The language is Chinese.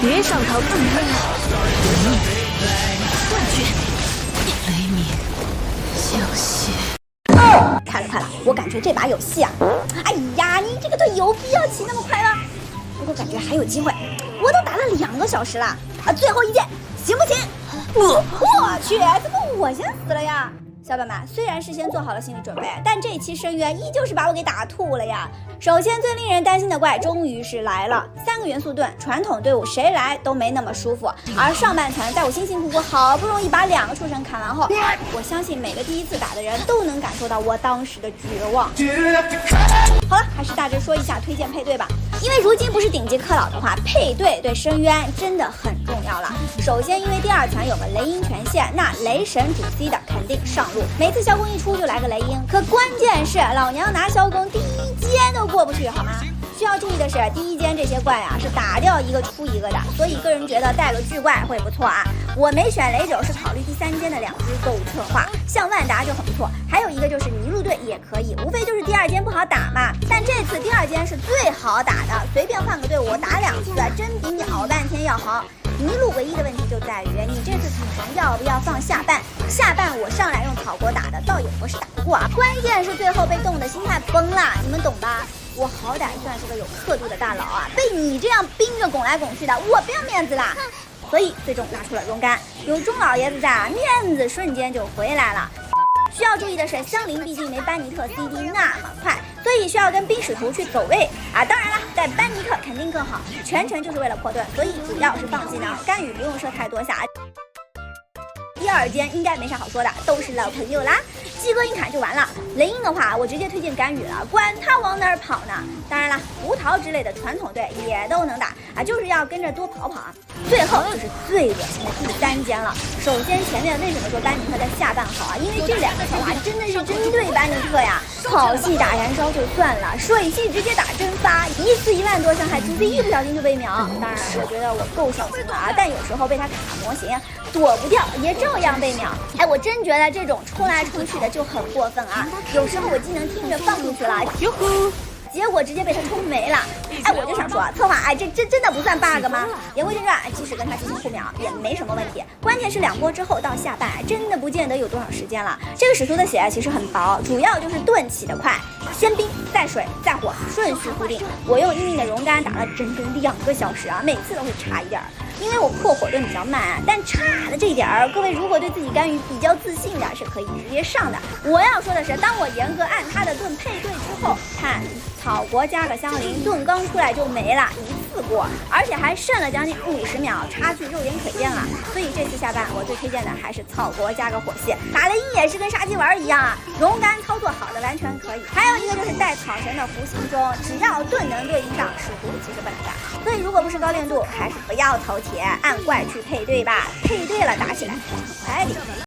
别上逃更快！断去！雷鸣，降血！快了，我感觉这把有戏啊！哎呀，你这个队有必要起那么快吗？不过感觉还有机会，我都打了2个小时了啊！最后一剑，行不行？我去，怎么我先死了呀？小伙伴们，虽然事先做好了心理准备，但这期深渊依旧是把我给打吐了呀。首先最令人担心的怪终于是来了，3个元素盾，传统队伍谁来都没那么舒服。而上半程在我辛辛苦苦好不容易把2个畜生砍完后，我相信每个第一次打的人都能感受到我当时的绝望。好了，还是大致说一下推荐配对吧。因为如今不是顶级氪老的话，配对对深渊真的很重要了。首先，因为第2层有个雷音权限，那雷神主 C 的肯定上路。每次萧公一出就来个雷音，可关键是老娘拿萧公第1阶都过不去，好吗？需要注意的是，第1间这些怪啊是打掉一个出一个的，所以个人觉得带个巨怪会不错啊。我没选雷九是考虑第3间的2只够策划，像万达就很不错，还有一个就是泥路队也可以，无非就是第2间不好打嘛。但这次第2间是最好打的，随便换个队伍打2次，真比你熬半天要好。泥路唯一的问题就在于你这次土城要不要放下半？下半我上来用草国打的，倒也不是打不过啊，关键是最后被冻的心态崩了，你们懂吧？我好歹算是个有刻度的大佬啊，被你这样逼着拱来拱去的，我不要面子啦。所以最终拿出了荣甘，有钟老爷子在啊，面子瞬间就回来了。需要注意的是，香菱毕竟没班尼特 CD 那么快，所以需要跟冰使徒去走位啊。当然了，带班尼特肯定更好，全程就是为了破盾，所以主要是放技能，干羽不用射太多下。第2间应该没啥好说的，都是老朋友啦，鸡哥一砍就完了。雷音的话，我直接推荐干羽了，管他往哪儿跑呢。当然了，胡桃之类的传统队也都能打啊，就是要跟着多跑跑啊。最后就是最恶心的第3间了。首先前面为什么说班尼特在下半好啊？因为这2个小娃真的是针对班尼特呀。草系打燃烧就算了，水系直接打蒸发，一次1万多伤害，除非一不小心就被秒。当然，我觉得我够小心了啊，但有时候被他卡模型躲不掉，也照样被秒。哎，我真觉得这种冲来冲去的就很过分啊！有时候我技能听着放出去了，哟呼，结果直接被他冲没了。哎，我就想说，策划，哎，这真的不算 bug 吗？言归正传，即使跟他进行互秒也没什么问题。关键是2波之后到下半，真的不见得有多少时间了。这个使徒的血其实很薄，主要就是盾起得快，先冰再水再火，顺序固定。我用硬硬的熔甘打了整整2个小时啊，每次都会差一点儿。因为我破火盾比较慢，但差的这一点儿，各位如果对自己干羽比较自信的，是可以直接上的。我要说的是，当我严格按他的盾配对之后，看草国加个香菱，盾刚出来就没了，1次过，而且还剩了将近50秒，差距肉眼可见了。所以这次下半，我最推荐的还是草国加个火系，打雷音也是跟杀鸡玩一样啊，熔甘操作好的完全可以。还有一个就是带草神的弧形中，只要盾能对应上，使徒其实不难打。所以如果不是高练度，还是不要头铁，按怪去配对吧，配对了打起来爽快点。